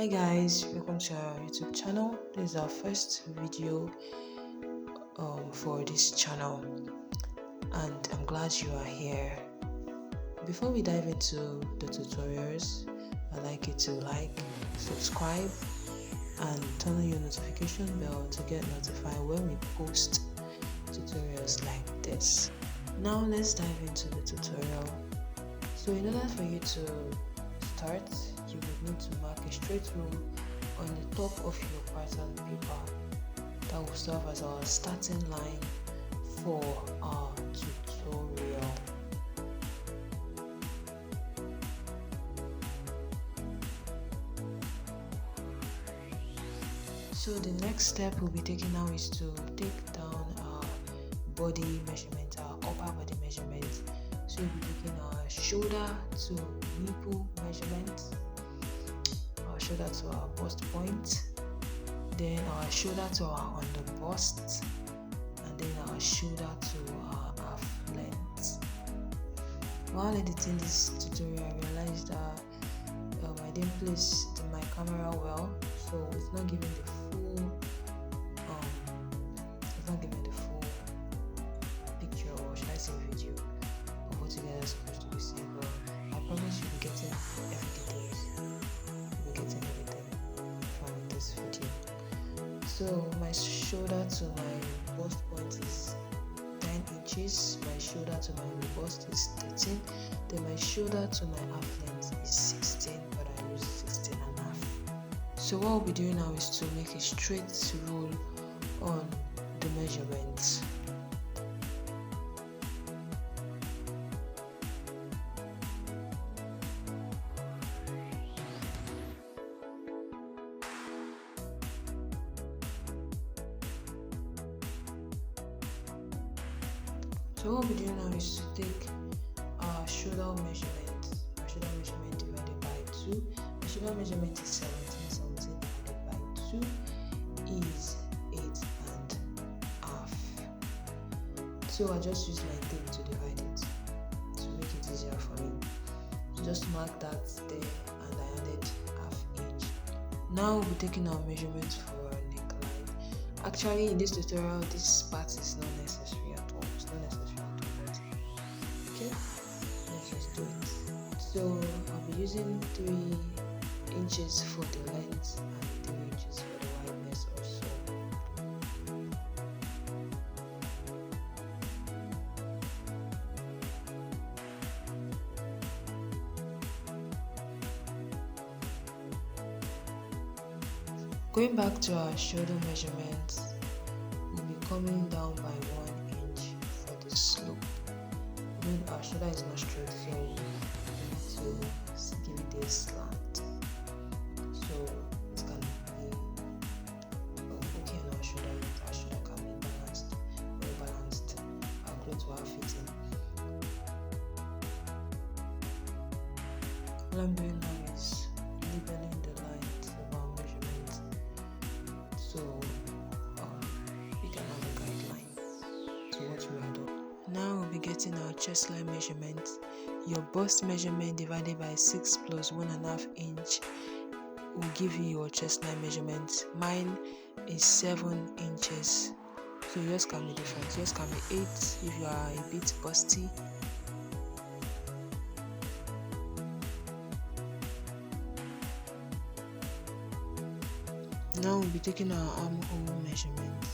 Hi guys, welcome to our YouTube channel. This is our first video for this channel and I'm glad you are here. Before we dive into the tutorials, I'd like you to like, subscribe and turn on your notification bell to get notified when we post tutorials like this. Now let's dive into the tutorial. So in order for you to start, you would need to mark a straight rule on the top of your pattern paper that will serve as our starting line for our tutorial. So the next step we'll be taking now is to take down our body measurement, our upper body measurement. So we'll be taking our shoulder to nipple measurement, our shoulder to our bust point, then our shoulder to our under bust, and then our shoulder to our half length. While editing this tutorial, I realized that I didn't place my camera well, so it's not giving the full picture, or should I say video, of what you guys are supposed to be seeing. But I promise you'll be getting everything from this video. So my shoulder to my bust point is 9 inches, my shoulder to my bust is 13, then my shoulder to my half length is 16, but I use 16 and a half. So what we'll be doing now is to make a straight rule on the measurements. So what we'll be doing now is to take our shoulder measurement divided by 2. The shoulder measurement is 17 divided by 2 is 8 and a half. So I just use my tape to divide it to make it easier for me. So just mark that there, and I added half inch. Now we'll be taking our measurements for our neckline. Actually, in this tutorial, this part is not necessary at all. It's not necessary at all. But okay, let's just do it. So I'll be using 3 inches for the length and 3 inches for the wideness or so. Going back to our shoulder measurement, we'll be coming down by 1 inch for the slope. When our shoulder is not straight, so we need to give it a slant. So it can be okay on our shoulder, our shoulder can be balanced, well balanced, our clothes will fitting. What I'm doing now is labeling the lines of our measurements, so we can have a guideline to what we are doing. Now we'll be getting our chest line measurement. Your bust measurement divided by 6 plus 1.5 inch will give you your chest line measurement. Mine is 7 inches, so yours can be different. Yours can be 8 if you are a bit busty. Now we'll be taking our armhole measurement.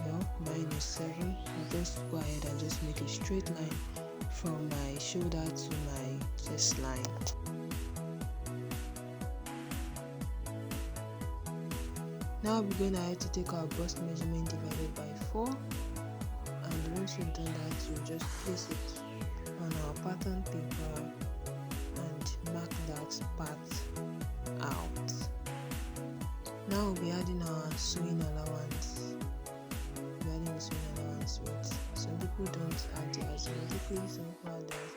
Well, mine is 7. I'll just go ahead and just make a straight line from my shoulder to my chest line. Now we're going ahead to take our bust measurement divided by 4, and once you've done that, you just place it on our pattern paper and mark that part out. Now we'll be adding our sewing allowance. We're adding the sewing allowance with. Some people don't add theirs immediately, some people add theirs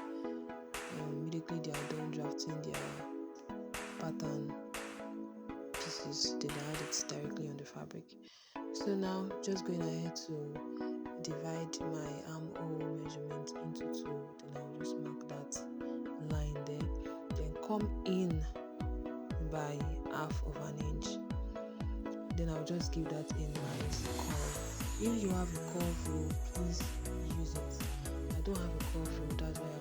immediately they are done drafting their pattern pieces. They add it directly on the fabric. So now just going ahead to divide my armhole measurement into 2. Then I'll just mark that line there. Then come in by half of an inch. Then I'll just give that a nice curve. If you have a curve rule, please use it. I don't have a curve rule, that's why I'm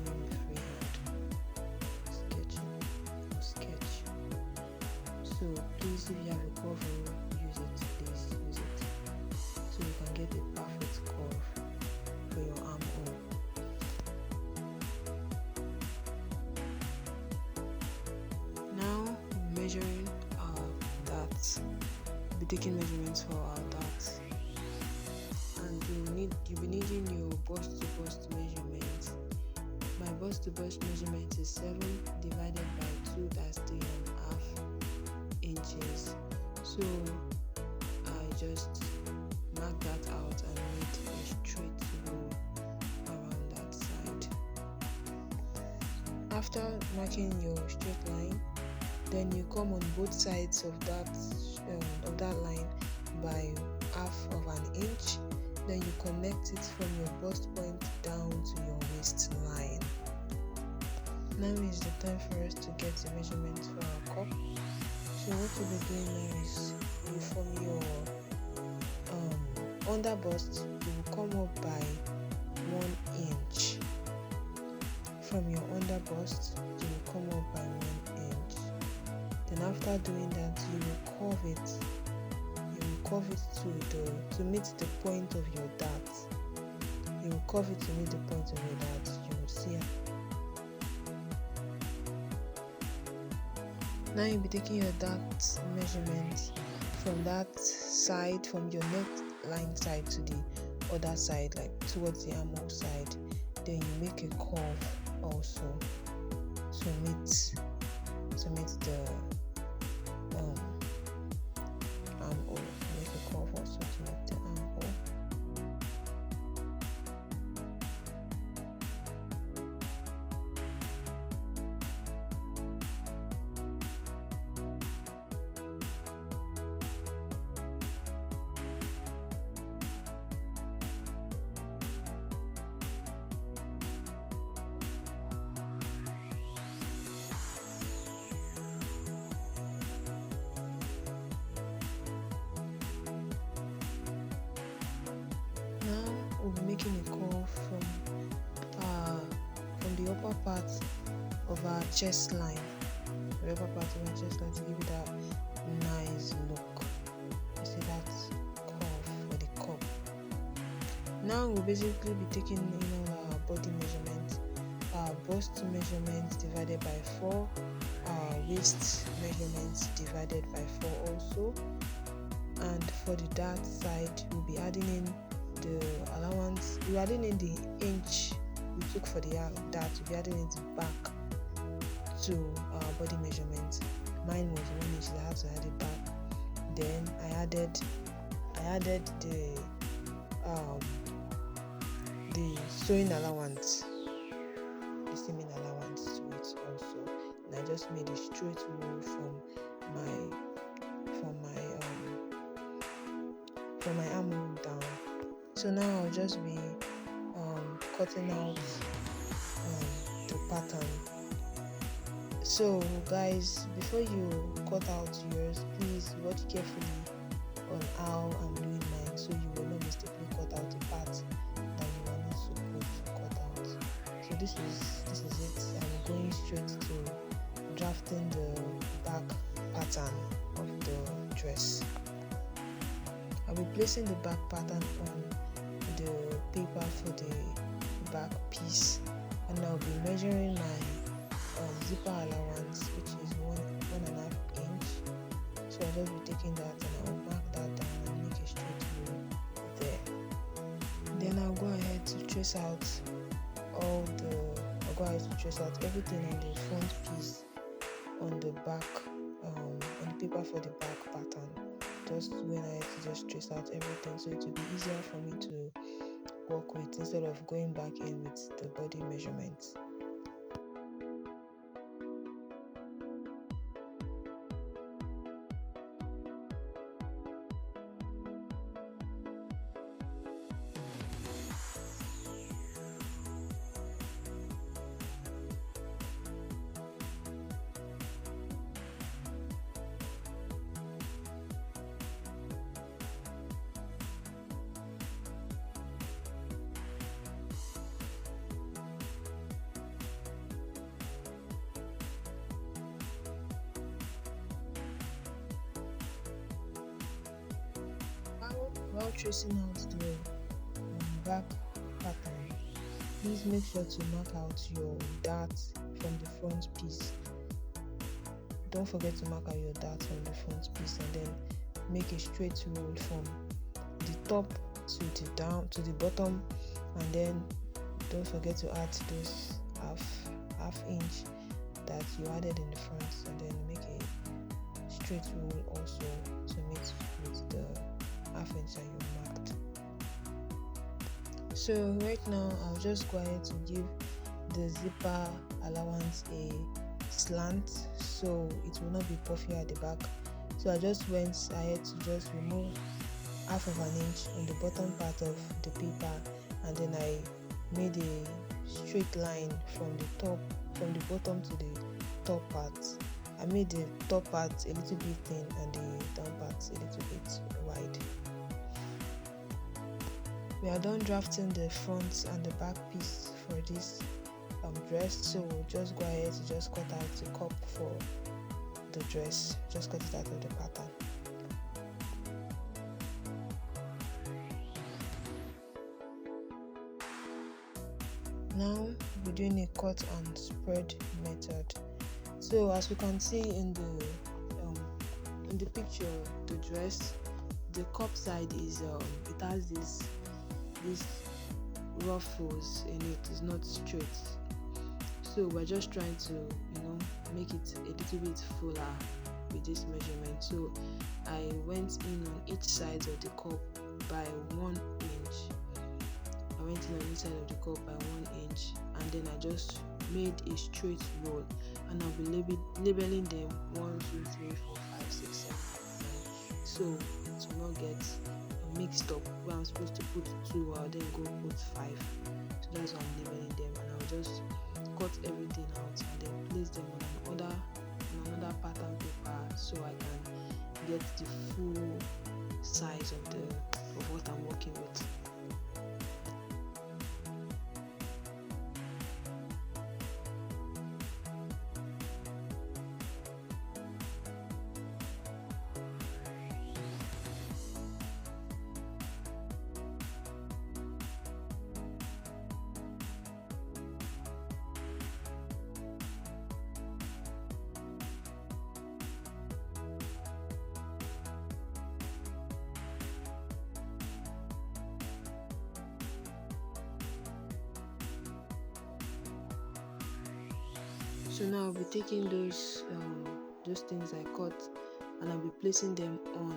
doing a freehand sketch. So please, if you have a curve rule, use it. Please use it so you can get a perfect curve for your armhole. Now measuring our darts. We'll be taking measurements for our darts, and you'll be needing your bust to bust measurement. My bust to bust measurement is 7 divided by 2, that's 3.5 inches. So I just mark that out and made a straight row around that side. After marking your straight line, then you come on both sides of that line by half of an inch. Then you connect it from your bust point down to your waistline. Now is the time for us to get the measurements for our cup. So what you'll be doing now is you form your under bust. You will come up by 1 inch. From your under bust, you will come up by 1 inch. Then after doing that, you will curve it. You will curve it to meet the point of your dart. You will curve it to meet the point of your dart. You will see it. Now you'll be taking your dart measurement from that side, from your neckline side to the other side, like towards the armhole side. Then you make a curve also to meet the armhole. Make a curve also to meet the armhole. We'll be making a curve from the upper part of our chest line, to give it that nice look. You see that curve for the cup. Now we'll basically be taking our body measurement, our bust measurement divided by 4, our waist measurement divided by 4 also, and for the dart side we'll be adding in the allowance. We're adding in the inch we took for the dart. We'll be adding it back to our body measurement. Mine was 1 inch, so I had to add it back. Then I added the sewing allowance, the seaming allowance to it also, and I just made a straight row from my armhole down. So now I'll just be cutting out the pattern. So guys, before you cut out yours, please watch carefully on how I'm doing mine, so you will not mistakenly cut out the part that you are not supposed to cut out. So this is it. I'm going straight to drafting the back pattern of the dress. I'll be placing the back pattern on the paper for the back piece, and I'll be measuring my zipper allowance, which is 1.5 inch. So I'll just be taking that and I'll mark that down and make a straight row there. Then I'll go ahead to trace out everything on the front piece, on the back, on the paper for the back pattern. Just when I had to just trace out everything, so it will be easier for me to work with instead of going back in with the body measurements. while tracing out the back pattern, please make sure to mark out your dart from the front piece. Don't forget to mark out your dart from the front piece, and then make a straight roll from the top to the bottom, and then don't forget to add those half inch that you added in the front, and then make a straight roll also to meet with the half inch that you marked. So right now I'll just go ahead to give the zipper allowance a slant so it will not be puffy at the back. So I just went ahead to just remove half of an inch on the bottom part of the paper, and then I made a straight line from the bottom to the top part. I made the top part a little bit thin and the down part a little bit wide. We are done drafting the front and the back piece for this dress, so we'll just go ahead to just cut out the cup for the dress. Just cut it out of the pattern. Now we're doing a cut and spread method. So as we can see in the picture, the dress, the cup side is it has this ruffles in it. It's not straight. So we're just trying to make it a little bit fuller with this measurement. So I went in on each side of the cup by 1 inch. I went in on each side of the cup by 1 inch, and then I just made a straight roll, and I'll be labeling them 1, 2, 3, 4, 5, 6, 7, 8, 9. So it will not get mixed up where I'm supposed to put 2, I'll then go put 5. So that's why I'm labeling them, and I'll just cut everything out and then place them on another pattern paper so I can get the full size of what I'm working with. So now I'll be taking those things I cut, and I'll be placing them on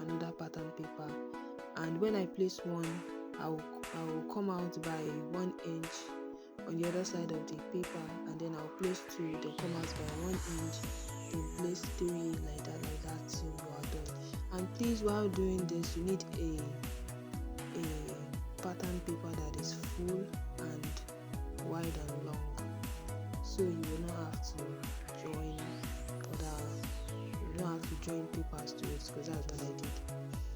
another pattern paper. And when I place one, I will come out by 1 inch on the other side of the paper, and then I'll place 2, then come out by 1 inch, then place 3 like that till you are done. And please, while doing this, you need a pattern paper that is full and wide and long, so you will not have to join papers to it, because that's what I did.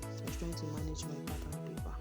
So I was trying to manage my pattern paper.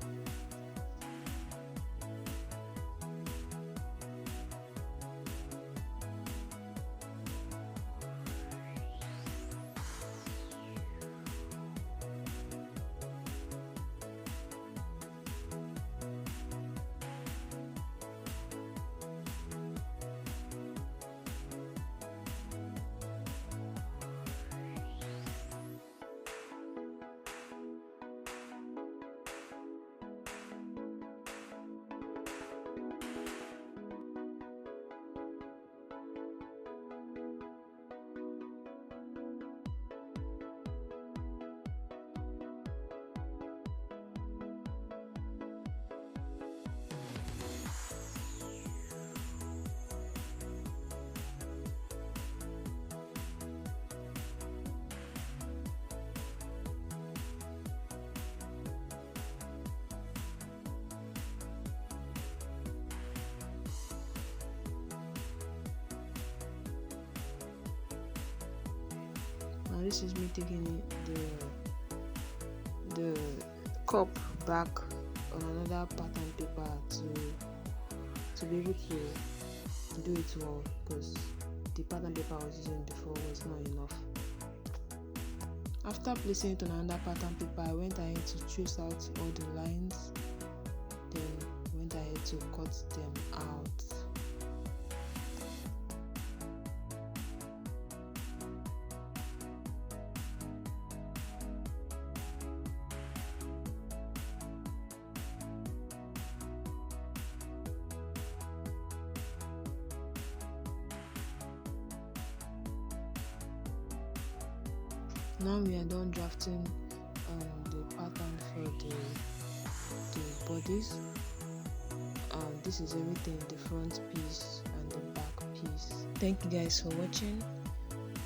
Now this is me taking the cup back on another pattern paper to be able to do it well, because the pattern paper I was using before was not enough. After placing it on another pattern paper, I went ahead to trace out all the lines, then went ahead to cut them out. Now we are done drafting the pattern for the bodies. This is everything, the front piece and the back piece. Thank you guys for watching,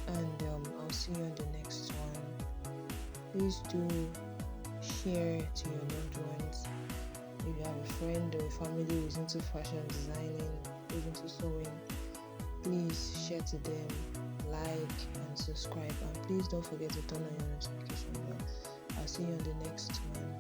and I'll see you on the next one. Please do share to your loved ones. If you have a friend or a family who is into fashion designing, who is into sewing, please share to them, like and subscribe, and please don't forget to turn on your notification bell. I'll see you on the next one.